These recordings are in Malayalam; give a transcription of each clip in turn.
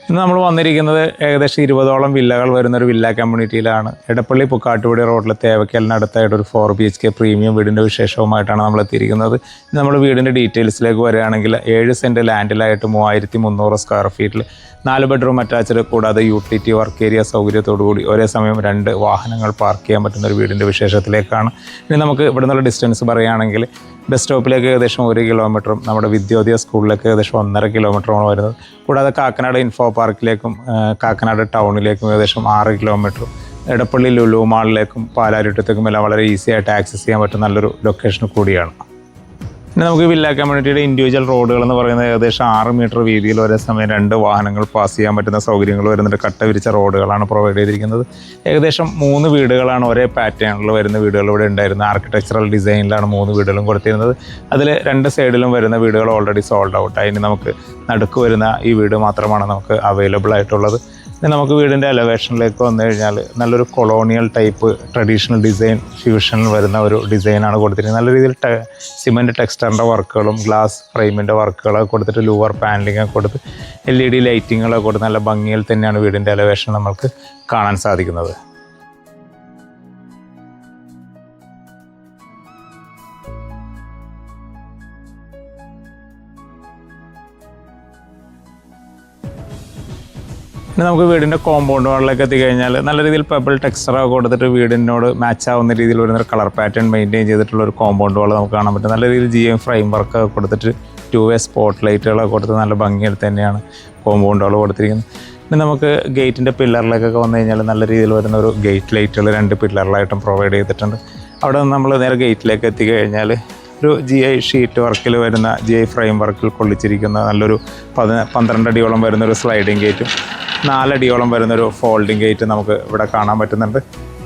ഇന്ന് നമ്മൾ വന്നിരിക്കുന്നത് ഏകദേശം 20ഓളം വില്ലകൾ വരുന്നൊരു വില്ല കമ്മ്യൂണിറ്റിയിലാണ്. എടപ്പള്ളി പുക്കാട്ടുപടി റോഡിൽ തേവക്കലിനടുത്തായിട്ട് ഒരു 4 BHK പ്രീമിയം വീടിൻ്റെ വിശേഷവുമായിട്ടാണ് നമ്മൾ എത്തിയിരിക്കുന്നത്. നമ്മൾ വീടിൻ്റെ ഡീറ്റെയിൽസിലേക്ക് വരികയാണെങ്കിൽ 7 സെൻറ്റ് ലാൻഡിലായിട്ട് 3300 സ്ക്വയർ ഫീറ്റിൽ 4 ബെഡ്റൂം അറ്റാച്ച്ഡ് കൂടാതെ യൂട്ടിലിറ്റി വർക്ക് ഏരിയ സൗകര്യത്തോടുകൂടി ഒരേ സമയം 2 വാഹനങ്ങൾ പാർക്ക് ചെയ്യാൻ പറ്റുന്ന ഒരു വീടിൻ്റെ വിശേഷത്തിലേക്കാണ്. ഇനി നമുക്ക് ഇവിടെ നിന്നുള്ള ഡിസ്റ്റൻസ് പറയുകയാണെങ്കിൽ ബസ് സ്റ്റോപ്പിലേക്ക് ഏകദേശം 1 കിലോമീറ്ററും നമ്മുടെ വിദ്യോദയ സ്കൂളിലേക്ക് ഏകദേശം 1.5 കിലോമീറ്ററുമാണ് വരുന്നത്. കൂടാതെ കാക്കനാട് ഇൻഫോ പാർക്കിലേക്കും കാക്കനാട് ടൗണിലേക്കും ഏകദേശം 6 കിലോമീറ്ററും എടപ്പള്ളി ലുലു മാളിലേക്കും പാലാരിവട്ടത്തേക്കും എല്ലാം വളരെ ഈസി ആയിട്ട് ആക്സസ് ചെയ്യാൻ പറ്റുന്ന നല്ലൊരു ലൊക്കേഷൻ കൂടിയാണ്. പിന്നെ നമുക്ക് വില്ല കമ്മ്യൂണിറ്റിയുടെ ഇൻഡിവിജ്വൽ റോഡുകൾ എന്ന് പറയുന്നത് ഏകദേശം 6 മീറ്റർ വീതിയിൽ ഒരേ സമയം 2 വാഹനങ്ങൾ പാസ് ചെയ്യാൻ പറ്റുന്ന സൗകര്യങ്ങൾ വരുന്നുണ്ട്. കട്ട വിരിച്ച റോഡുകളാണ് പ്രൊവൈഡ് ചെയ്തിരിക്കുന്നത്. ഏകദേശം 3 വീടുകളാണ് ഒരേ പാറ്റേണിൽ വരുന്ന വീടുകൾ ഇവിടെ ഉണ്ടായിരുന്നത്. ആർക്കിടെക്ചറൽ ഡിസൈനിലാണ് 3 വീടുകളും കൊടുത്തിരുന്നത്. അതിൽ 2 സൈഡിലും വരുന്ന വീടുകൾ ഓൾറെഡി സോൾഡ് ഔട്ട്. അതിന് നമുക്ക് നടുക്ക് വരുന്ന ഈ വീട് മാത്രമാണ് നമുക്ക് അവൈലബിൾ ആയിട്ടുള്ളത്. നമുക്ക് വീടിൻ്റെ എലവേഷനിലേക്ക് വന്നു കഴിഞ്ഞാൽ നല്ലൊരു കൊളോണിയൽ ടൈപ്പ് ട്രഡീഷണൽ ഡിസൈൻ ഫ്യൂഷനിൽ വരുന്ന ഒരു ഡിസൈനാണ് കൊടുത്തിരിക്കുന്നത്. നല്ല രീതിയിൽ സിമൻറ്റ് ടെക്സ്റ്ററിൻ്റെ വർക്കുകളും ഗ്ലാസ് ഫ്രെയിമിൻ്റെ വർക്കുകളൊക്കെ കൊടുത്തിട്ട് ലൂവർ പാനലിങ്ങൊക്കെ കൊടുത്ത് LED ലൈറ്റിങ്ങുകളൊക്കെ കൊടുത്ത് നല്ല ഭംഗിയിൽ തന്നെയാണ് വീടിൻ്റെ എലവേഷൻ നമുക്ക് കാണാൻ സാധിക്കുന്നത്. പിന്നെ നമുക്ക് വീടിൻ്റെ കോമ്പൗണ്ട് വാളിലേക്ക് എത്തിക്കഴിഞ്ഞാൽ നല്ല രീതിയിൽ പെബിൾ ടെക്സ്ചറൊക്കെ കൊടുത്തിട്ട് വീടിനോട് മാച്ച് ആവുന്ന രീതിയിൽ വരുന്നൊരു കളർ പാറ്റേൺ മെയിൻറ്റെയിൻ ചെയ്തിട്ടുള്ള ഒരു കോമ്പൗണ്ട് വാൾ നമുക്ക് കാണാൻ പറ്റും. നല്ല രീതിയിൽ GM ഫ്രെയിം വർക്കൊക്കെ കൊടുത്തിട്ട് 2-way സ്പോട്ട് ലൈറ്റുകളൊക്കെ കൊടുത്ത് നല്ല ഭംഗിയിൽ തന്നെയാണ് കോമ്പൗണ്ട് വാൾ കൊടുത്തിരിക്കുന്നത്. പിന്നെ നമുക്ക് ഗേറ്റിൻ്റെ പില്ലറിലേക്കൊക്കെ വന്നു കഴിഞ്ഞാൽ നല്ല രീതിയിൽ വരുന്ന ഒരു ഗേറ്റ് ലൈറ്റുകൾ 2 പില്ലറിലായിട്ടും പ്രൊവൈഡ് ചെയ്തിട്ടുണ്ട്. അവിടെ നിന്ന് നമ്മൾ നേരെ ഗേറ്റിലേക്ക് എത്തിക്കഴിഞ്ഞാൽ ഒരു GI ഷീറ്റ് വർക്കിൽ വരുന്ന GI ഫ്രെയിം വർക്കിൽ കൊള്ളിച്ചിരിക്കുന്ന നല്ലൊരു 12 അടിയോളം വരുന്നൊരു സ്ലൈഡിങ് ഗേറ്റും 4 അടിയോളം വരുന്നൊരു ഫോൾഡിങ് ഗേറ്റ് നമുക്ക് ഇവിടെ കാണാൻ പറ്റുന്നുണ്ട്.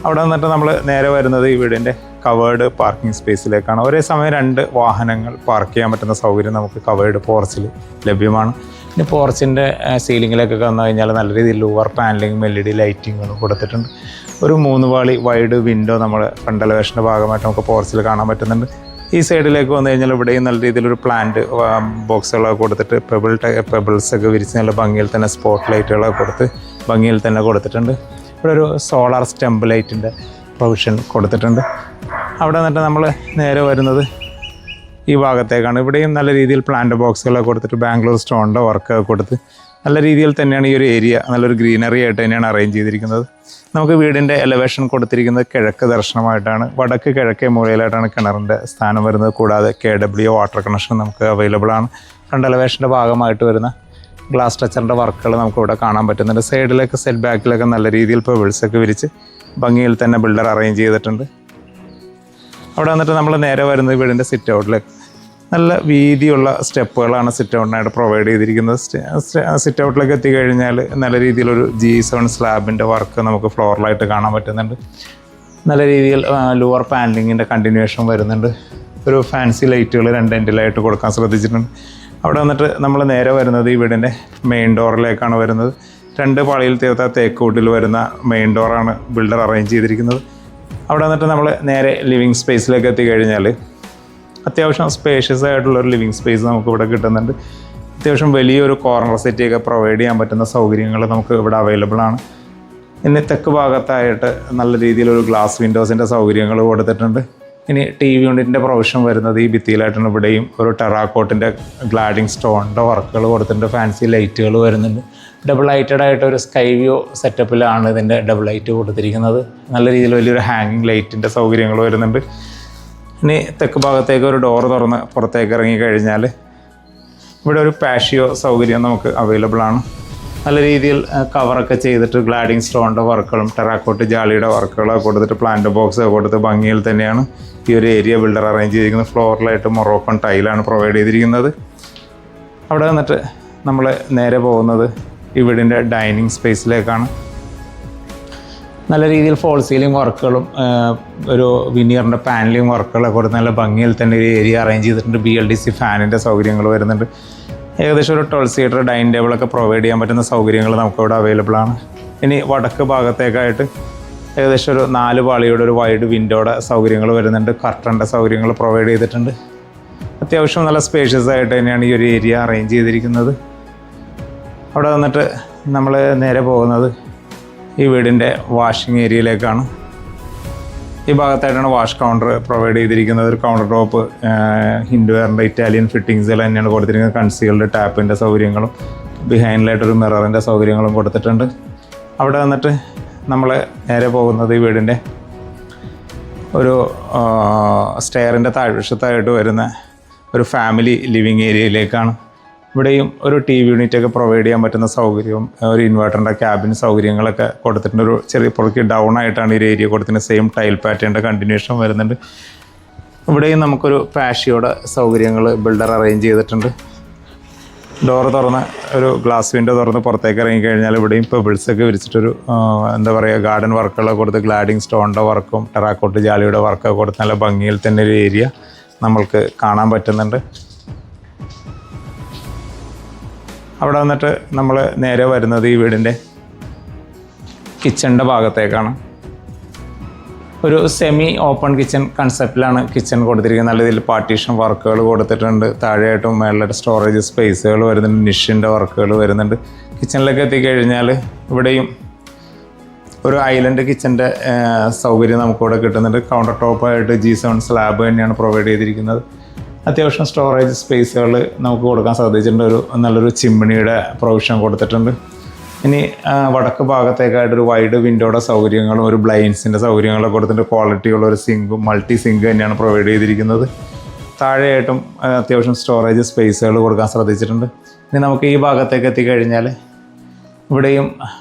അവിടെ നിന്നിട്ട് നമ്മൾ നേരെ വരുന്നത് ഈ വീടിൻ്റെ കവേർഡ് പാർക്കിംഗ് സ്പേസിലേക്കാണ്. ഒരേ സമയം 2 വാഹനങ്ങൾ പാർക്ക് ചെയ്യാൻ പറ്റുന്ന സൗകര്യം നമുക്ക് കവേർഡ് പോർച്ചിൽ ലഭ്യമാണ്. ഇനി പോർച്ചിൻ്റെ സീലിങ്ങിലേക്കൊക്കെ വന്നു കഴിഞ്ഞാൽ നല്ല രീതിയിൽ ലൂവർ പാനലിങ്ങും LED ലൈറ്റിങ്ങുകളും കൊടുത്തിട്ടുണ്ട്. ഒരു 3 പാളി വൈഡ് വിൻഡോ നമ്മൾ ഫ്രണ്ട് എലവേഷൻ്റെ ഭാഗമായിട്ട് നമുക്ക് പോർച്ചിൽ കാണാൻ പറ്റുന്നുണ്ട്. ഈ സൈഡിലേക്ക് വന്നു കഴിഞ്ഞാൽ ഇവിടെയും നല്ല രീതിയിലൊരു പ്ലാന്റ് ബോക്സുകളൊക്കെ കൊടുത്തിട്ട് പെബിൾസൊക്കെ വിരിച്ച് നല്ല ഭംഗിയിൽ തന്നെ സ്പോട്ട് ലൈറ്റുകളൊക്കെ കൊടുത്ത് ഭംഗിയിൽ തന്നെ കൊടുത്തിട്ടുണ്ട്. ഇവിടെ ഒരു സോളാർ സ്റ്റെമ്പ് ലൈറ്റിൻ്റെ പ്രൊവിഷൻ കൊടുത്തിട്ടുണ്ട്. അവിടെ നിന്നിട്ട് നമ്മൾ നേരെ വരുന്നത് ഈ ഭാഗത്തേക്കാണ്. ഇവിടെയും നല്ല രീതിയിൽ പ്ലാന്റ് ബോക്സുകളൊക്കെ കൊടുത്തിട്ട് ബാംഗ്ലൂർ സ്റ്റോണിൻ്റെ വർക്കൊക്കെ കൊടുത്ത് നല്ല രീതിയിൽ തന്നെയാണ് ഈ ഒരു ഏരിയ നല്ലൊരു ഗ്രീനറി ആയിട്ട് തന്നെയാണ് അറേഞ്ച് ചെയ്തിരിക്കുന്നത്. നമുക്ക് വീടിൻ്റെ എലവേഷൻ കൊടുത്തിരിക്കുന്നത് കിഴക്ക് ദർശനമായിട്ടാണ്. വടക്ക് കിഴക്കേ മൂലയിലായിട്ടാണ് കിണറിൻ്റെ സ്ഥാനം വരുന്നത്. കൂടാതെ KW വാട്ടർ കണക്ഷൻ നമുക്ക് അവൈലബിൾ ആണ്. ഫ്രണ്ട് എലവേഷൻ്റെ ഭാഗമായിട്ട് വരുന്ന ഗ്ലാസ് സ്ട്രക്ചറിൻ്റെ വർക്കുകൾ നമുക്കിവിടെ കാണാൻ പറ്റുന്നുണ്ട്. സൈഡിലേക്ക് സെറ്റ് ബാക്കിലൊക്കെ നല്ല രീതിയിൽ പെബിൾസൊക്കെ വിരിച്ച് ഭംഗിയിൽ തന്നെ ബിൽഡർ അറേഞ്ച് ചെയ്തിട്ടുണ്ട്. അവിടെ വന്നിട്ട് നമ്മൾ നേരെ വരുന്നത് വീടിൻ്റെ സിറ്റ് ഔട്ടിലേക്ക്. നല്ല വീതിയുള്ള സ്റ്റെപ്പുകളാണ് സിറ്റ് ഔട്ടിനായിട്ട് പ്രൊവൈഡ് ചെയ്തിരിക്കുന്നത്. സിറ്റ് ഔട്ടിലേക്ക് എത്തിക്കഴിഞ്ഞാൽ നല്ല രീതിയിലൊരു G7 സ്ലാബിൻ്റെ വർക്ക് നമുക്ക് ഫ്ലോറിലായിട്ട് കാണാൻ പറ്റുന്നുണ്ട്. നല്ല രീതിയിൽ ലൂവർ പാനലിങ്ങിൻ്റെ കണ്ടിന്യൂവേഷൻ വരുന്നുണ്ട്. ഒരു ഫാൻസി ലൈറ്റുകൾ 2 എൻഡിലായിട്ട് കൊടുക്കാൻ ശ്രദ്ധിച്ചിട്ടുണ്ട്. അവിടെ വന്നിട്ട് നമ്മൾ നേരെ വരുന്നത് ഈ വീടിൻ്റെ മെയിൻ ഡോറിലേക്കാണ് വരുന്നത്. 2 പാളിയിൽ തീർത്ത തേക്കൂട്ടിൽ വരുന്ന മെയിൻ ഡോറാണ് ബിൽഡർ അറേഞ്ച് ചെയ്തിരിക്കുന്നത്. അവിടെ വന്നിട്ട് നമ്മൾ നേരെ ലിവിങ് സ്പേസിലേക്ക് എത്തിക്കഴിഞ്ഞാൽ അത്യാവശ്യം സ്പേഷ്യസ് ആയിട്ടുള്ളൊരു ലിവിങ് സ്പേസ് നമുക്കിവിടെ കിട്ടുന്നുണ്ട്. അത്യാവശ്യം വലിയൊരു കോർണർ സെറ്റിയൊക്കെ പ്രൊവൈഡ് ചെയ്യാൻ പറ്റുന്ന സൗകര്യങ്ങൾ നമുക്ക് ഇവിടെ അവൈലബിൾ ആണ്. ഇനി തെക്ക് ഭാഗത്തായിട്ട് നല്ല രീതിയിലൊരു ഗ്ലാസ് വിൻഡോസിൻ്റെ സൗകര്യങ്ങൾ കൊടുത്തിട്ടുണ്ട്. ഇനി TV യൂണിറ്റിൻ്റെ പ്രൊവിഷൻ വരുന്നത് ഈ ഭിത്തിയിലായിട്ടാണ്. ഇവിടെയും ഒരു ടെറാക്കോട്ടിൻ്റെ ഗ്ലാഡിങ് സ്റ്റോണിൻ്റെ വർക്കുകൾ കൊടുത്തിട്ടുണ്ട്. ഫാൻസി ലൈറ്റുകൾ വരുന്നുണ്ട്. ഡബിൾ ലൈറ്റഡ് ആയിട്ട് ഒരു സ്കൈ വ്യൂ സെറ്റപ്പിലാണ് ഇതിൻ്റെ ഡബിൾ ലൈറ്റ് കൊടുത്തിരിക്കുന്നത്. നല്ല രീതിയിൽ വലിയൊരു ഹാങ്ങിങ് ലൈറ്റിൻ്റെ സൗകര്യങ്ങൾ വരുന്നുണ്ട്. ഇനി തെക്ക് ഭാഗത്തേക്ക് ഒരു ഡോറ് തുറന്ന് പുറത്തേക്ക് ഇറങ്ങിക്കഴിഞ്ഞാൽ ഇവിടെ ഒരു പാഷിയോ സൗകര്യം നമുക്ക് അവൈലബിൾ ആണ്. നല്ല രീതിയിൽ കവറൊക്കെ ചെയ്തിട്ട് ഗ്ലാഡിങ് സ്റ്റോണിൻ്റെ വർക്കുകളും ടെറാക്കോട്ട് ജാളിയുടെ വർക്കുകളൊക്കെ കൊടുത്തിട്ട് പ്ലാന്റ് ബോക്സൊക്കെ കൊടുത്ത് ഭംഗിയിൽ തന്നെയാണ് ഈ ഒരു ഏരിയ ബിൽഡർ അറേഞ്ച് ചെയ്തിരിക്കുന്നത്. ഫ്ലോറിലായിട്ട് മൊറോക്കൺ ടൈലാണ് പ്രൊവൈഡ് ചെയ്തിരിക്കുന്നത്. അവിടെ വന്നിട്ട് നമ്മൾ നേരെ പോകുന്നത് ഈ വീടിൻ്റെ ഡൈനിങ് സ്പേസിലേക്കാണ്. നല്ല രീതിയിൽ ഫോൾ സീലിംഗ് വർക്കുകളും ഒരു വിനിയറിൻ്റെ പാനലിംഗ് വർക്കുകളൊക്കെ കൊടുത്ത് നല്ല ഭംഗിയിൽ തന്നെ ഒരു ഏരിയ അറേഞ്ച് ചെയ്തിട്ടുണ്ട്. BLDC ഫാനിൻ്റെ സൗകര്യങ്ങൾ വരുന്നുണ്ട്. ഏകദേശം ഒരു 12 സീറ്റർ ഡൈനിങ് ടേബിളൊക്കെ പ്രൊവൈഡ് ചെയ്യാൻ പറ്റുന്ന സൗകര്യങ്ങൾ നമുക്കിവിടെ അവൈലബിൾ ആണ്. ഇനി വടക്ക് ഭാഗത്തേക്കായിട്ട് ഏകദേശം ഒരു 4 പാളിയുടെ ഒരു വൈഡ് വിൻഡോയുടെ സൗകര്യങ്ങൾ വരുന്നുണ്ട്. കർട്ടൻ്റെ സൗകര്യങ്ങൾ പ്രൊവൈഡ് ചെയ്തിട്ടുണ്ട്. അത്യാവശ്യം നല്ല സ്പേഷ്യസ് ആയിട്ട് തന്നെയാണ് ഈ ഒരു ഏരിയ അറേഞ്ച് ചെയ്തിരിക്കുന്നത്. അവിടെ വന്നിട്ട് നമ്മൾ നേരെ പോകുന്നത് ഈ വീടിൻ്റെ വാഷിംഗ് ഏരിയയിലേക്കാണ്. ഈ ഭാഗത്തായിട്ടാണ് വാഷ് കൗണ്ടർ പ്രൊവൈഡ് ചെയ്തിരിക്കുന്നത്. ഒരു കൗണ്ടർ ടോപ്പ് ഹിൻഡ്വെയറിൻ്റെ ഇറ്റാലിയൻ ഫിറ്റിങ്സുകൾ തന്നെയാണ് കൊടുത്തിരിക്കുന്നത്. കൺസീൽഡ് ടാപ്പിൻ്റെ സൗകര്യങ്ങളും ബിഹൈൻഡിലായിട്ടൊരു മിററിൻ്റെ സൗകര്യങ്ങളും കൊടുത്തിട്ടുണ്ട്. അവിടെ വന്നിട്ട് നമ്മൾ നേരെ പോകുന്നത് ഈ വീടിൻ്റെ ഒരു സ്റ്റെയറിൻ്റെ താഴ്വശത്തായിട്ട് വരുന്ന ഒരു ഫാമിലി ലിവിങ് ഏരിയയിലേക്കാണ്. ഇവിടെയും ഒരു TV യൂണിറ്റൊക്കെ പ്രൊവൈഡ് ചെയ്യാൻ പറ്റുന്ന സൗകര്യവും ഒരു ഇൻവെർട്ടറിൻ്റെ ക്യാബിൻ സൗകര്യങ്ങളൊക്കെ കൊടുത്തിട്ടുണ്ട്. ഒരു ചെറിയ പുറത്ത് ഡൗൺ ആയിട്ടാണ് ഈ ഏരിയ കൊടുത്തിട്ടുണ്ട്. സെയിം ടൈൽ പാറ്റേണിൻ്റെ കണ്ടിന്യൂഷൻ വരുന്നുണ്ട്. ഇവിടെയും നമുക്കൊരു പാഷിയോടെ സൗകര്യങ്ങൾ ബിൽഡർ അറേഞ്ച് ചെയ്തിട്ടുണ്ട്. ഡോറ് തുറന്ന് ഒരു ഗ്ലാസ് വിൻഡോ തുറന്ന് പുറത്തേക്ക് ഇറങ്ങിക്കഴിഞ്ഞാൽ ഇവിടെയും പെബിൾസൊക്കെ വിരിച്ചിട്ടൊരു എന്താ പറയുക ഗാർഡൻ വർക്കുകളൊക്കെ കൊടുത്ത് ഗ്ലാഡിങ് സ്റ്റോണിൻ്റെ വർക്കും ടെറാക്കോട്ട് ജാലിയുടെ വർക്കൊക്കെ കൊടുത്ത് നല്ല ഭംഗിയിൽ തന്നെ ഒരു ഏരിയ നമ്മൾക്ക് കാണാൻ പറ്റുന്നുണ്ട്. അവിടെ വന്നിട്ട് നമ്മൾ നേരെ വരുന്നത് ഈ വീടിൻ്റെ കിച്ചണിൻ്റെ ഭാഗത്തേക്കാണ്. ഒരു സെമി ഓപ്പൺ കിച്ചൺ കൺസെപ്റ്റിലാണ് കിച്ചൺ കൊടുത്തിരിക്കുന്നത്. നല്ല രീതിയിൽ പാർട്ടീഷൻ വർക്കുകൾ കൊടുത്തിട്ടുണ്ട്. താഴെയായിട്ടും മേളിലായിട്ട് സ്റ്റോറേജ് സ്പേസുകൾ വരുന്നുണ്ട്. നിഷിൻ്റെ വർക്കുകൾ വരുന്നുണ്ട്. കിച്ചണിലേക്ക് എത്തിക്കഴിഞ്ഞാൽ ഇവിടെയും ഒരു ഐലൻഡ് കിച്ചൻ്റെ സൗകര്യം നമുക്കിവിടെ കിട്ടുന്നുണ്ട്. കൗണ്ടർ ടോപ്പായിട്ട് G7 സ്ലാബ് തന്നെയാണ് പ്രൊവൈഡ് ചെയ്തിരിക്കുന്നത്. അത്യാവശ്യം സ്റ്റോറേജ് സ്പേസുകൾ നമുക്ക് കൊടുക്കാൻ സാധിച്ചിട്ടുണ്ട്. ഒരു നല്ലൊരു ചിമ്മിണിയുടെ പ്രൊവിഷൻ കൊടുത്തിട്ടുണ്ട്. ഇനി വടക്ക് ഭാഗത്തേക്കായിട്ടൊരു വൈഡ് വിൻഡോയുടെ സൗകര്യങ്ങളും ഒരു ബ്ലൈൻഡ്സിൻ്റെ സൗകര്യങ്ങളൊക്കെ കൊടുത്തിട്ട് ക്വാളിറ്റിയുള്ള ഒരു സിങ്കും മൾട്ടി സിങ്ക് തന്നെയാണ് പ്രൊവൈഡ് ചെയ്തിരിക്കുന്നത്. താഴെയായിട്ടും അത്യാവശ്യം സ്റ്റോറേജ് സ്പേസുകൾ കൊടുക്കാൻ ശ്രദ്ധിച്ചിട്ടുണ്ട്. ഇനി നമുക്ക് ഈ ഭാഗത്തേക്ക് എത്തിക്കഴിഞ്ഞാൽ ഇവിടെയും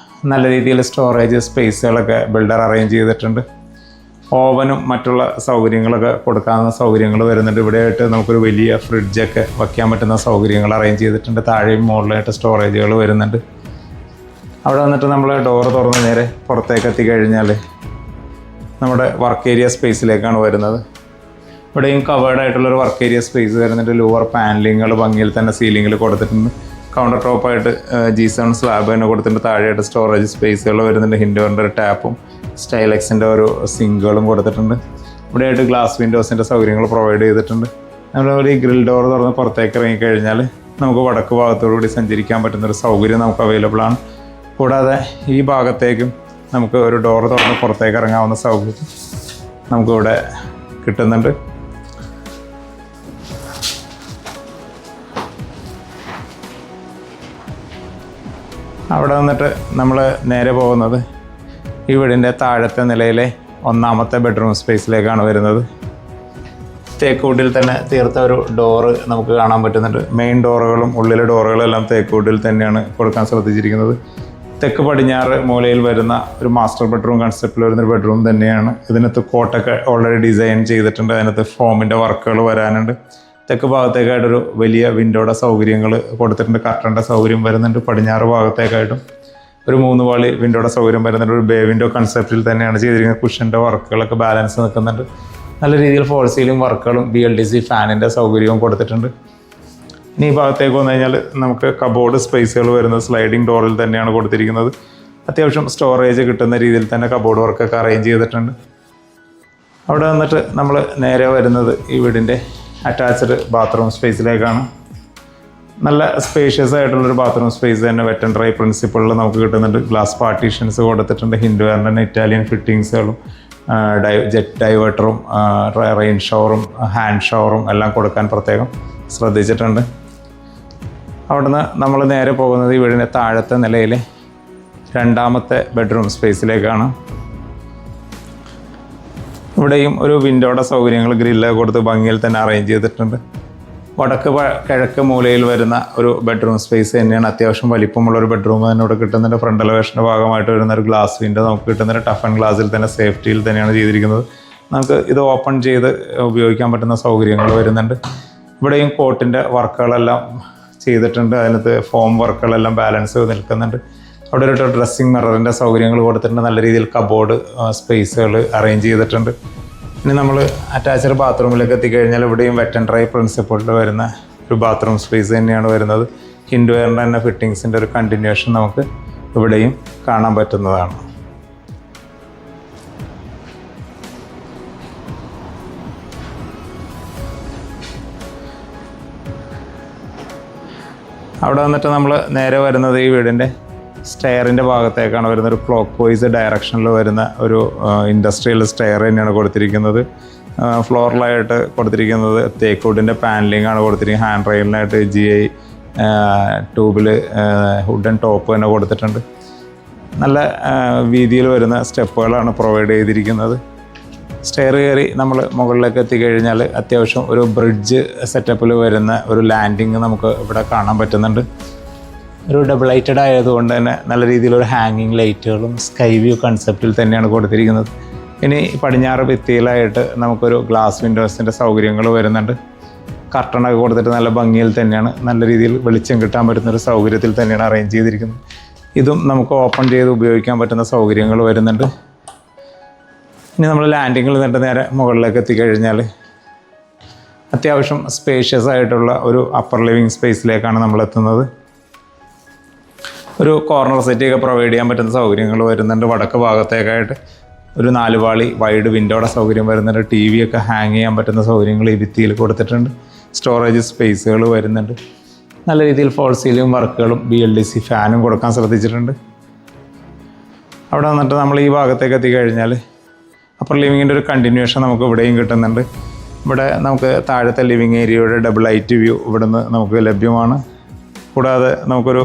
നല്ല രീതിയിൽ സ്റ്റോറേജ് സ്പേസുകളൊക്കെ ബിൽഡർ അറേഞ്ച് ചെയ്തിട്ടുണ്ട്. ഓവനും മറ്റുള്ള സൗകര്യങ്ങളൊക്കെ കൊടുക്കാവുന്ന സൗകര്യങ്ങൾ വരുന്നുണ്ട്. ഇവിടെയായിട്ട് നമുക്കൊരു വലിയ ഫ്രിഡ്ജൊക്കെ വയ്ക്കാൻ പറ്റുന്ന സൗകര്യങ്ങൾ അറേഞ്ച് ചെയ്തിട്ടുണ്ട്. താഴെയും മുകളിലായിട്ട് സ്റ്റോറേജുകൾ വരുന്നുണ്ട്. അവിടെ വന്നിട്ട് നമ്മൾ ഡോറ് തുറന്ന് നേരെ പുറത്തേക്ക് എത്തിക്കഴിഞ്ഞാൽ നമ്മുടെ വർക്ക് ഏരിയ സ്പേസിലേക്കാണ് വരുന്നത്. ഇവിടെയും കവേർഡായിട്ടുള്ളൊരു വർക്ക് ഏരിയ സ്പേസ് വരുന്നുണ്ട്. ലോവർ പാനലിങ്ങൾ ഭംഗിയിൽ തന്നെ സീലിങ്ങിൽ കൊടുത്തിട്ടുണ്ട്. കൗണ്ടർ ടോപ്പായിട്ട് G7 സ്ലാബ് തന്നെ കൊടുത്തിട്ടുണ്ട്. താഴെയായിട്ട് സ്റ്റോറേജ് സ്പേസുകൾ വരുന്നുണ്ട്. ഹിൻഡോറിൻ്റെ ഒരു ടാപ്പും സ്റ്റൈലെക്സിൻ്റെ ഒരു സിങ്കുകളും കൊടുത്തിട്ടുണ്ട്. ഇവിടെയായിട്ട് ഗ്ലാസ് വിൻഡോസിൻ്റെ സൗകര്യങ്ങൾ പ്രൊവൈഡ് ചെയ്തിട്ടുണ്ട്. നമ്മളൊരു ഈ ഗ്രിൽ ഡോർ തുറന്ന് പുറത്തേക്ക് ഇറങ്ങിക്കഴിഞ്ഞാൽ നമുക്ക് വടക്ക് ഭാഗത്തോടുകൂടി സഞ്ചരിക്കാൻ പറ്റുന്നൊരു സൗകര്യം നമുക്ക് അവൈലബിൾ ആണ്. കൂടാതെ ഈ ഭാഗത്തേക്കും നമുക്ക് ഒരു ഡോർ തുറന്ന് പുറത്തേക്ക് ഇറങ്ങാവുന്ന സൗകര്യം നമുക്കിവിടെ കിട്ടുന്നുണ്ട്. അവിടെ വന്നിട്ട് നമ്മൾ നേരെ പോകുന്നത് ഈ വീടിൻ്റെ താഴത്തെ നിലയിലെ ഒന്നാമത്തെ ബെഡ്റൂം സ്പേസിലേക്കാണ് വരുന്നത്. തേക്കുവുഡിൽ തന്നെ തീർത്ത ഒരു ഡോറ് നമുക്ക് കാണാൻ പറ്റുന്നുണ്ട്. മെയിൻ ഡോറുകളും ഉള്ളിലെ ഡോറുകളെല്ലാം തേക്കുവുഡിൽ തന്നെയാണ് കൊടുക്കാൻ ശ്രദ്ധിച്ചിരിക്കുന്നത്. തെക്ക് പടിഞ്ഞാറ് മൂലയിൽ വരുന്ന ഒരു മാസ്റ്റർ ബെഡ്റൂം കൺസെപ്റ്റിൽ വരുന്നൊരു ബെഡ്റൂം തന്നെയാണ്. ഇതിനകത്ത് കോട്ടൊക്കെ ഓൾറെഡി ഡിസൈൻ ചെയ്തിട്ടുണ്ട്. അതിനകത്ത് ഫോമിൻ്റെ വർക്കുകൾ വരാനുണ്ട്. തെക്ക് ഭാഗത്തേക്കായിട്ടൊരു വലിയ വിൻഡോയുടെ സൗകര്യങ്ങൾ കൊടുത്തിട്ടുണ്ട്. കർട്ടൻ്റെ സൗകര്യം വരുന്നുണ്ട്. പടിഞ്ഞാറ് ഭാഗത്തേക്കായിട്ടും ഒരു 3 പാളി വിൻഡോയുടെ സൗകര്യം വരുന്നുണ്ട്. ഒരു ബേ വിൻഡോ കൺസെപ്റ്റിൽ തന്നെയാണ് ചെയ്തിരിക്കുന്നത്. കുഷൻ്റെ വർക്കുകളൊക്കെ ബാലൻസ് നിൽക്കുന്നുണ്ട്. നല്ല രീതിയിൽ ഫോൾ സീലിംഗ് വർക്കുകളും BLDC ഫാനിൻ്റെ സൗകര്യവും കൊടുത്തിട്ടുണ്ട്. ഇനി ഈ ഭാഗത്തേക്ക് വന്നു കഴിഞ്ഞാൽ നമുക്ക് കബോർഡ് സ്പേസുകൾ വരുന്നത് സ്ലൈഡിംഗ് ഡോറിൽ തന്നെയാണ് കൊടുത്തിരിക്കുന്നത്. അത്യാവശ്യം സ്റ്റോറേജ് കിട്ടുന്ന രീതിയിൽ തന്നെ കബോർഡ് വർക്കൊക്കെ അറേഞ്ച് ചെയ്തിട്ടുണ്ട്. അവിടെ വന്നിട്ട് നമ്മൾ നേരെ വരുന്നത് ഈ വീടിൻ്റെ അറ്റാച്ച്ഡ് ബാത്റൂം സ്പേസിലേക്കാണ്. നല്ല സ്പേഷ്യസ് ആയിട്ടുള്ളൊരു ബാത്റൂം സ്പേസ് തന്നെ വെറ്റ് ആൻഡ് ഡ്രൈ പ്രിൻസിപ്പിളിൽ നമുക്ക് കിട്ടുന്നുണ്ട്. ഗ്ലാസ് പാർട്ടീഷൻസ് കൊടുത്തിട്ടുണ്ട്. ഹിൻഡ്വെയറിൻ്റെ തന്നെ ഇറ്റാലിയൻ ഫിറ്റിങ്സുകളും ജെറ്റ് ഡൈവേർട്ടറും റെയിൻ ഷവറും ഹാൻഡ് ഷവറും എല്ലാം കൊടുക്കാൻ പ്രത്യേകം ശ്രദ്ധിച്ചിട്ടുണ്ട്. അവിടുന്ന് നമ്മൾ നേരെ പോകുന്നത് ഈ വീടിൻ്റെ താഴത്തെ നിലയിലെ രണ്ടാമത്തെ ബെഡ്റൂം സ്പേസിലേക്കാണ്. ഇവിടെയും ഒരു വിൻഡോയുടെ സൗകര്യങ്ങൾ ഗ്രില്ല് കൊടുത്ത് ഭംഗിയിൽ തന്നെ അറേഞ്ച് ചെയ്തിട്ടുണ്ട്. വടക്ക് കിഴക്ക് മൂലയിൽ വരുന്ന ഒരു ബെഡ്റൂം സ്പേസ് തന്നെയാണ്. അത്യാവശ്യം വലിപ്പമുള്ളൊരു ബെഡ്റൂം തന്നെ ഇവിടെ കിട്ടുന്നുണ്ട്. ഫ്രണ്ട് എലവേഷൻ്റെ ഭാഗമായിട്ട് വരുന്ന ഒരു ഗ്ലാസ് വിൻഡോ നമുക്ക് കിട്ടുന്നുണ്ട്. ടഫ് ആൻഡ് ഗ്ലാസിൽ തന്നെ സേഫ്റ്റിയിൽ തന്നെയാണ് ചെയ്തിരിക്കുന്നത്. നമുക്ക് ഇത് ഓപ്പൺ ചെയ്ത് ഉപയോഗിക്കാൻ പറ്റുന്ന സൗകര്യങ്ങൾ വരുന്നുണ്ട്. ഇവിടെയും കോട്ടിൻ്റെ വർക്കുകളെല്ലാം ചെയ്തിട്ടുണ്ട്. അതിനകത്ത് ഫോം വർക്കുകളെല്ലാം ബാലൻസ് നിൽക്കുന്നുണ്ട്. അവിടെ ഒരു ഡ്രസ്സിങ് മിററിൻ്റെ സൗകര്യങ്ങൾ കൊടുത്തിട്ടുണ്ട്. നല്ല രീതിയിൽ കബോർഡ് സ്പേസുകൾ അറേഞ്ച് ചെയ്തിട്ടുണ്ട്. ഇനി നമ്മൾ അറ്റാച്ച്ഡ് ബാത്റൂമിലേക്ക് എത്തിക്കഴിഞ്ഞാൽ ഇവിടെയും വെറ്റ് ആൻഡ് ഡ്രൈ പ്രിൻസിപ്പിളിൽ വരുന്ന ഒരു ബാത്റൂം സ്പേസ് തന്നെയാണ് വരുന്നത്. ഹിൻഡ്വെയറിൻ്റെ തന്നെ ഫിറ്റിങ്സിൻ്റെ ഒരു കണ്ടിന്യൂഷൻ നമുക്ക് ഇവിടെയും കാണാൻ പറ്റുന്നതാണ്. അവിടെ വന്നിട്ട് നമ്മൾ നേരെ വരുന്നത് ഈ വീടിൻ്റെ സ്റ്റെയറിൻ്റെ ഭാഗത്തേക്കാണ് വരുന്നത്. ഒരു ക്ലോക്ക് വൈസ് ഡയറക്ഷനിൽ വരുന്ന ഒരു ഇൻഡസ്ട്രിയൽ സ്റ്റെയർ തന്നെയാണ് കൊടുത്തിരിക്കുന്നത്. ഫ്ലോറിലായിട്ട് കൊടുത്തിരിക്കുന്നത് തേക്കൂഡിൻ്റെ പാനലിംഗ് ആണ് കൊടുത്തിരിക്കുന്നത്. ഹാൻഡ് റെയിലിനായിട്ട് GI ട്യൂബിൽ വുഡൻ ടോപ്പ് തന്നെ കൊടുത്തിട്ടുണ്ട്. നല്ല വീതിയിൽ വരുന്ന സ്റ്റെപ്പുകളാണ് പ്രൊവൈഡ് ചെയ്തിരിക്കുന്നത്. സ്റ്റെയർ കയറി നമ്മൾ മുകളിലേക്ക് എത്തിക്കഴിഞ്ഞാൽ അത്യാവശ്യം ഒരു ബ്രിഡ്ജ് സെറ്റപ്പിൽ വരുന്ന ഒരു ലാൻഡിങ് നമുക്ക് ഇവിടെ കാണാൻ പറ്റുന്നുണ്ട്. ഒരു ഡബിൾ ലൈറ്റഡ് ആയതുകൊണ്ട് തന്നെ നല്ല രീതിയിലൊരു ഹാങ്ങിങ് ലൈറ്റുകളും സ്കൈ വ്യൂ കൺസെപ്റ്റിൽ തന്നെയാണ് കൊടുത്തിരിക്കുന്നത്. ഇനി പടിഞ്ഞാറ് ഭിത്തിയിലായിട്ട് നമുക്കൊരു ഗ്ലാസ് വിൻഡോസിൻ്റെ സൗകര്യങ്ങൾ വരുന്നുണ്ട്. കർട്ടണൊക്കെ കൊടുത്തിട്ട് നല്ല ഭംഗിയിൽ തന്നെയാണ്, നല്ല രീതിയിൽ വെളിച്ചം കിട്ടാൻ പറ്റുന്നൊരു സൗകര്യത്തിൽ തന്നെയാണ് അറേഞ്ച് ചെയ്തിരിക്കുന്നത്. ഇതും നമുക്ക് ഓപ്പൺ ചെയ്ത് ഉപയോഗിക്കാൻ പറ്റുന്ന സൗകര്യങ്ങൾ വരുന്നുണ്ട്. ഇനി നമ്മൾ ലാൻഡിങ്ങിൽ നിന്നിട്ട് നേരെ മുകളിലേക്ക് എത്തിക്കഴിഞ്ഞാൽ അത്യാവശ്യം സ്പേഷ്യസ് ആയിട്ടുള്ള ഒരു അപ്പർ ലിവിങ് സ്പേസിലേക്കാണ് നമ്മൾ എത്തുന്നത്. ഒരു കോർണർ സെറ്റൊക്കെ പ്രൊവൈഡ് ചെയ്യാൻ പറ്റുന്ന സൗകര്യങ്ങൾ വരുന്നുണ്ട്. വടക്ക് ഭാഗത്തേക്കായിട്ട് ഒരു 4 പാളി വൈഡ് വിൻഡോയുടെ സൗകര്യം വരുന്നുണ്ട്. TV ഒക്കെ ഹാങ് ചെയ്യാൻ പറ്റുന്ന സൗകര്യങ്ങൾ ഈ ഭിത്തിയിൽ കൊടുത്തിട്ടുണ്ട്. സ്റ്റോറേജ് സ്പേസുകൾ വരുന്നുണ്ട്. നല്ല രീതിയിൽ ഫോൾ സീലിംഗ് വർക്കുകളും BLDC ഫാനും കൊടുക്കാൻ ശ്രദ്ധിച്ചിട്ടുണ്ട്. അവിടെ വന്നിട്ട് നമ്മൾ ഈ ഭാഗത്തേക്ക് എത്തിക്കഴിഞ്ഞാൽ അപ്പർ ലിവിങ്ങിൻ്റെ ഒരു കണ്ടിന്യൂഷൻ നമുക്ക് ഇവിടെയും കിട്ടുന്നുണ്ട്. ഇവിടെ നമുക്ക് താഴത്തെ ലിവിങ് ഏരിയയുടെ ഡബിൾ ലൈറ്റ് വ്യൂ ഇവിടുന്ന് നമുക്ക് ലഭ്യമാണ്. കൂടാതെ നമുക്കൊരു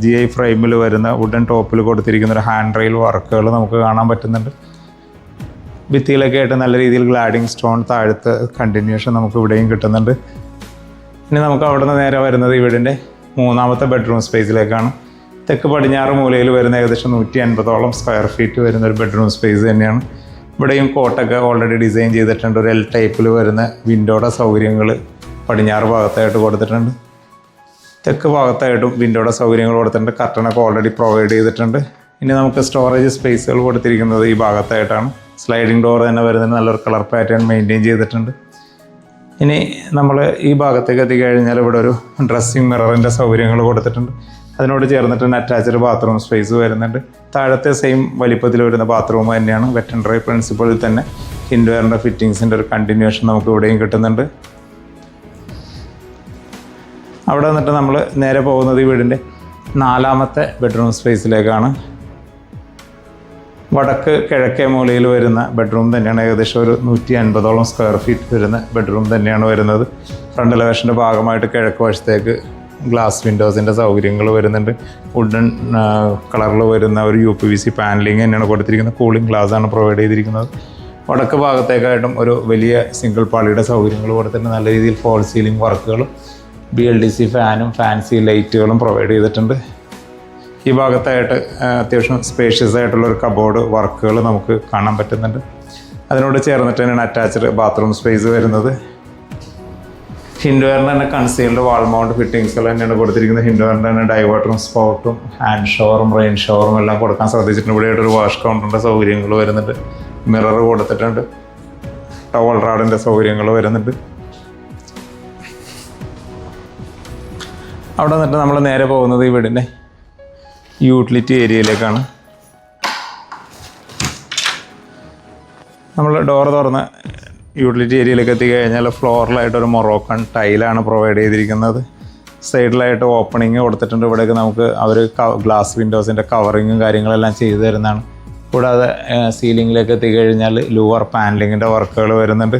GI ഫ്രെയിമിൽ വരുന്ന വുഡൻ ടോപ്പിൽ കൊടുത്തിരിക്കുന്ന ഒരു ഹാൻഡ് റെയിൽ വർക്കുകൾ നമുക്ക് കാണാൻ പറ്റുന്നുണ്ട്. ഭിത്തിയിലൊക്കെ ആയിട്ട് നല്ല രീതിയിൽ ഗ്ലാഡിങ് സ്റ്റോൺ താഴത്തെ കണ്ടിന്യൂഷൻ നമുക്ക് ഇവിടെയും കിട്ടുന്നുണ്ട്. ഇനി നമുക്ക് അവിടെ നിന്ന് നേരെ വരുന്നത് ഈ വീടിൻ്റെ 3ാമത്തെ ബെഡ്റൂം സ്പേസിലേക്കാണ്. തെക്ക് പടിഞ്ഞാറ് മൂലയിൽ വരുന്ന ഏകദേശം 150ഓളം സ്ക്വയർ ഫീറ്റ് വരുന്ന ഒരു ബെഡ്റൂം സ്പേസ് തന്നെയാണ്. ഇവിടെയും കോട്ടൊക്കെ ഓൾറെഡി ഡിസൈൻ ചെയ്തിട്ടുണ്ട്. ഒരു L ടൈപ്പിൽ വരുന്ന വിൻഡോയുടെ സൗകര്യങ്ങൾ പടിഞ്ഞാറ് ഭാഗത്തായിട്ട് കൊടുത്തിട്ടുണ്ട്. തെക്ക് ഭാഗത്തായിട്ടും വിൻഡോയുടെ സൗകര്യങ്ങൾ കൊടുത്തിട്ടുണ്ട്. കർട്ടനൊക്കെ ഓൾറെഡി പ്രൊവൈഡ് ചെയ്തിട്ടുണ്ട്. ഇനി നമുക്ക് സ്റ്റോറേജ് സ്പേസുകൾ കൊടുത്തിരിക്കുന്നത് ഈ ഭാഗത്തായിട്ടാണ്. സ്ലൈഡിംഗ് ഡോർ തന്നെ വരുന്നതിന് നല്ലൊരു കളർ പാറ്റേൺ മെയിൻറ്റെയിൻ ചെയ്തിട്ടുണ്ട്. ഇനി നമ്മൾ ഈ ഭാഗത്തേക്ക് എത്തിക്കഴിഞ്ഞാൽ ഇവിടെ ഒരു ഡ്രസ്സിങ് മിററിൻ്റെ സൗകര്യങ്ങൾ കൊടുത്തിട്ടുണ്ട്. അതിനോട് ചേർന്നിട്ട് അറ്റാച്ച്ഡ് ബാത്റൂം സ്പേസ് വരുന്നുണ്ട്. താഴത്തെ സെയിം വലിപ്പത്തിൽ വരുന്ന ബാത്റൂം തന്നെയാണ്. വെറ്റ് ആൻഡ് ഡ്രൈ പ്രിൻസിപ്പിളിൽ തന്നെ ഹിൻഡ്വെയറിൻ്റെ ഫിറ്റിങ്സിൻ്റെ ഒരു കണ്ടിന്യൂഷൻ നമുക്ക് ഇവിടെയും കിട്ടുന്നുണ്ട്. അവിടെ നിന്നിട്ട് നമ്മൾ നേരെ പോകുന്നത് ഈ വീടിൻ്റെ 4ാമത്തെ ബെഡ്റൂം സ്പേസിലേക്കാണ്. വടക്ക് കിഴക്കേ മൂലയിൽ വരുന്ന ബെഡ്റൂം തന്നെയാണ്. ഏകദേശം ഒരു 150ഓളം സ്ക്വയർ ഫീറ്റ് വരുന്ന ബെഡ്റൂം തന്നെയാണ് വരുന്നത്. ഫ്രണ്ട് എലവേഷൻ്റെ ഭാഗമായിട്ട് കിഴക്ക് വശത്തേക്ക് ഗ്ലാസ് വിൻഡോസിൻ്റെ സൗകര്യങ്ങൾ വരുന്നുണ്ട്. വുഡൻ കളറിൽ വരുന്ന ഒരു UPVC പാനലിങ് തന്നെയാണ് കൊടുത്തിരിക്കുന്നത്. കൂളിംഗ് ഗ്ലാസ്സാണ് പ്രൊവൈഡ് ചെയ്തിരിക്കുന്നത്. വടക്ക് ഭാഗത്തേക്കായിട്ടും ഒരു വലിയ സിംഗിൾ പാളിയുടെ സൗകര്യങ്ങൾ കൊടുത്തിട്ടുണ്ട്. നല്ല രീതിയിൽ ഫോൾ സീലിംഗ് വർക്കുകളും BLDC ഫാനും ഫാൻസി ലൈറ്റുകളും പ്രൊവൈഡ് ചെയ്തിട്ടുണ്ട്. ഈ ഭാഗത്തായിട്ട് അത്യാവശ്യം സ്പേഷ്യസ് ആയിട്ടുള്ളൊരു കബോർഡ് വർക്കുകൾ നമുക്ക് കാണാൻ പറ്റുന്നുണ്ട്. അതിനോട് ചേർന്നിട്ട് തന്നെയാണ് അറ്റാച്ച്ഡ് ബാത്റൂം സ്പേസ് വരുന്നത്. ഹിൻഡ്വെയറിൻ്റെ തന്നെ കൺസീൽഡ് വാൾ മൗണ്ട് ഫിറ്റിങ്സുകൾ തന്നെയാണ് കൊടുത്തിരിക്കുന്നത്. ഹിൻഡ്വെയറിൻ്റെ തന്നെ ഡൈവേർട്ടറും സ്പോട്ടും ഹാൻഡ് ഷവറും റെയിൻ ഷവറും എല്ലാം കൊടുക്കാൻ ശ്രദ്ധിച്ചിട്ടുണ്ട്. ഇവിടെയായിട്ടൊരു വാഷ് കൗണ്ടറിൻ്റെ സൗകര്യങ്ങൾ വരുന്നുണ്ട്. മിറർ കൊടുത്തിട്ടുണ്ട്. ടവൽ റാഡിൻ്റെ സൗകര്യങ്ങൾ വരുന്നുണ്ട്. അവിടെ നിന്നിട്ട് നമ്മൾ നേരെ പോകുന്നത് ഈ വീടിൻ്റെ യൂട്ടിലിറ്റി ഏരിയയിലേക്കാണ്. നമ്മൾ ഡോർ തുറന്ന് യൂട്ടിലിറ്റി ഏരിയയിലേക്ക് എത്തിക്കഴിഞ്ഞാൽ ഫ്ലോറിലായിട്ടൊരു മൊറോക്കൺ ടൈലാണ് പ്രൊവൈഡ് ചെയ്തിരിക്കുന്നത്. സൈഡിലായിട്ട് ഓപ്പണിങ് കൊടുത്തിട്ടുണ്ട്. ഇവിടേക്ക് നമുക്ക് അവർ ഗ്ലാസ് വിൻഡോസിൻ്റെ കവറിങ്ങും കാര്യങ്ങളെല്ലാം ചെയ്തു തരുന്നതാണ്. കൂടാതെ സീലിങ്ങിലേക്ക് എത്തിക്കഴിഞ്ഞാൽ ലൂവർ പാനലിങ്ങിൻ്റെ വർക്കുകൾ വരുന്നുണ്ട്.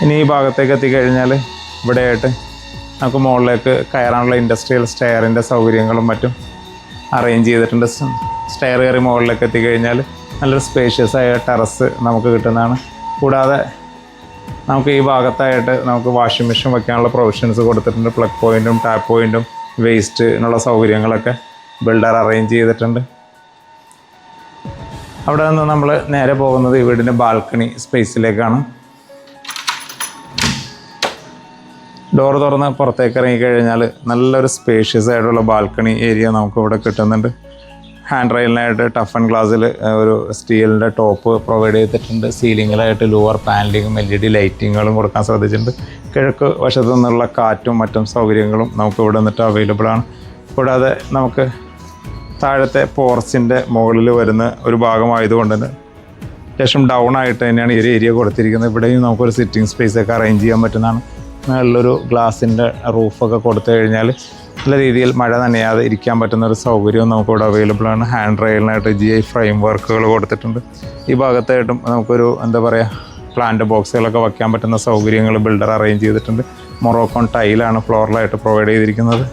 ഇനി ഈ ഭാഗത്തേക്ക് എത്തിക്കഴിഞ്ഞാൽ ഇവിടെയായിട്ട് നമുക്ക് മുകളിലേക്ക് കയറാനുള്ള ഇൻഡസ്ട്രിയൽ സ്റ്റെയറിൻ്റെ സൗകര്യങ്ങളും മറ്റും അറേഞ്ച് ചെയ്തിട്ടുണ്ട്. സ്റ്റെയർ കയറി മുകളിലേക്ക് എത്തിക്കഴിഞ്ഞാൽ നല്ലൊരു സ്പേഷ്യസ് ആയ ടെറസ് നമുക്ക് കിട്ടുന്നതാണ്. കൂടാതെ നമുക്ക് ഈ ഭാഗത്തായിട്ട് നമുക്ക് വാഷിംഗ് മെഷീൻ വയ്ക്കാനുള്ള പ്രൊവിഷൻസ് കൊടുത്തിട്ടുണ്ട്. പ്ലഗ് പോയിൻറ്റും ടാപ്പ് പോയിൻറ്റും വേസ്റ്റിനുള്ള സൗകര്യങ്ങളൊക്കെ ബിൽഡർ അറേഞ്ച് ചെയ്തിട്ടുണ്ട്. അവിടെ നിന്ന് നമ്മൾ നേരെ പോകുന്നത് ഈ വീടിൻ്റെ ബാൽക്കണി സ്പേസിലേക്കാണ്. ഡോർ തുറന്ന് പുറത്തേക്ക് ഇറങ്ങിക്കഴിഞ്ഞാൽ നല്ലൊരു സ്പേഷ്യസ് ആയിട്ടുള്ള ബാൽക്കണി ഏരിയ നമുക്കിവിടെ കിട്ടുന്നുണ്ട്. ഹാൻഡ് റെയിലിനായിട്ട് ടഫ് ആൻഡ് ഗ്ലാസ്സിൽ ഒരു സ്റ്റീലിൻ്റെ ടോപ്പ് പ്രൊവൈഡ് ചെയ്തിട്ടുണ്ട്. സീലിങ്ങിലായിട്ട് ലൂവർ പാനലിങ്ങും LED ലൈറ്റിങ്ങുകളും കൊടുക്കാൻ ശ്രദ്ധിച്ചിട്ടുണ്ട്. കിഴക്ക് വശത്തു നിന്നുള്ള കാറ്റും മറ്റും സൗകര്യങ്ങളും നമുക്ക് ഇവിടെ നിന്നിട്ട് അവൈലബിൾ ആണ്. കൂടാതെ നമുക്ക് താഴത്തെ പോർച്ചിൻ്റെ മുകളിൽ വരുന്ന ഒരു ഭാഗമായതുകൊണ്ട് തന്നെ അത്യാവശ്യം ഡൗൺ ആയിട്ട് തന്നെയാണ് ഈ ഒരു ഏരിയ കൊടുത്തിരിക്കുന്നത്. ഇവിടെയും നമുക്കൊരു സിറ്റിംഗ് സ്പേസൊക്കെ അറേഞ്ച് ചെയ്യാൻ പറ്റുന്നതാണ്. നല്ലൊരു ഗ്ലാസിൻ്റെ റൂഫൊക്കെ കൊടുത്തു കഴിഞ്ഞാൽ നല്ല രീതിയിൽ മഴ നനയാതെ ഇരിക്കാൻ പറ്റുന്ന ഒരു സൗകര്യവും നമുക്കിവിടെ അവൈലബിൾ ആണ്. ഹാൻഡ് റെയിലിനായിട്ട് GI ഫ്രെയിം വർക്കുകൾ കൊടുത്തിട്ടുണ്ട്. ഈ ഭാഗത്തായിട്ടും നമുക്കൊരു എന്താ പറയുക പ്ലാന്റ് ബോക്സുകളൊക്കെ വയ്ക്കാൻ പറ്റുന്ന സൗകര്യങ്ങൾ ബിൽഡർ അറേഞ്ച് ചെയ്തിട്ടുണ്ട്. മൊറോക്കോൺ ടൈലാണ് ഫ്ലോറിലായിട്ട് പ്രൊവൈഡ് ചെയ്തിരിക്കുന്നത്.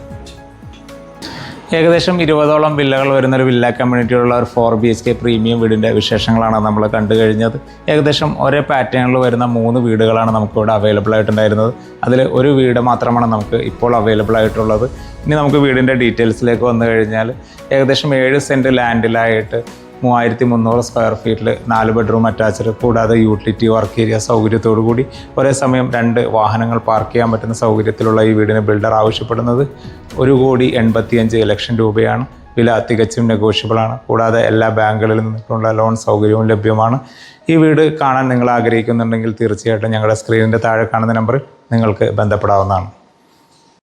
ഏകദേശം 20ഓളം വില്ലകൾ വരുന്നൊരു വില്ല കമ്മ്യൂണിറ്റിയുള്ള ഒരു 4 BHK പ്രീമിയം വീടിൻ്റെ വിശേഷങ്ങളാണ് നമ്മൾ കണ്ടു കഴിഞ്ഞത്. ഏകദേശം ഒരേ പാറ്റേണിൽ വരുന്ന 3 വീടുകളാണ് നമുക്കിവിടെ അവൈലബിൾ ആയിട്ടുണ്ടായിരുന്നത്. അതിൽ ഒരു വീട് മാത്രമാണ് നമുക്ക് ഇപ്പോൾ അവൈലബിൾ ആയിട്ടുള്ളത്. ഇനി നമുക്ക് വീടിൻ്റെ ഡീറ്റെയിൽസിലേക്ക് വന്നു കഴിഞ്ഞാൽ ഏകദേശം 7 സെൻറ്റ് ലാൻഡിലായിട്ട് 3300 സ്ക്വയർ ഫീറ്റിൽ 4 ബെഡ്റൂം അറ്റാച്ച്ഡ്, കൂടാതെ യൂട്ടിലിറ്റി വർക്ക് ഏരിയ സൗകര്യത്തോടു കൂടി ഒരേ സമയം 2 വാഹനങ്ങൾ പാർക്ക് ചെയ്യാൻ പറ്റുന്ന സൗകര്യത്തിലുള്ള ഈ വീടിന് ബിൽഡർ ആവശ്യപ്പെടുന്നത് 1,85,00,000 രൂപയാണ്. വില തികച്ചും നെഗോഷ്യബിളാണ്. കൂടാതെ എല്ലാ ബാങ്കുകളിൽ നിന്നുള്ള ലോൺ സൗകര്യവും ലഭ്യമാണ്. ഈ വീട് കാണാൻ നിങ്ങൾ ആഗ്രഹിക്കുന്നുണ്ടെങ്കിൽ തീർച്ചയായിട്ടും ഞങ്ങളുടെ സ്ക്രീനിൻ്റെ താഴെ കാണുന്ന നമ്പറിൽ നിങ്ങൾക്ക് ബന്ധപ്പെടാവുന്നതാണ്.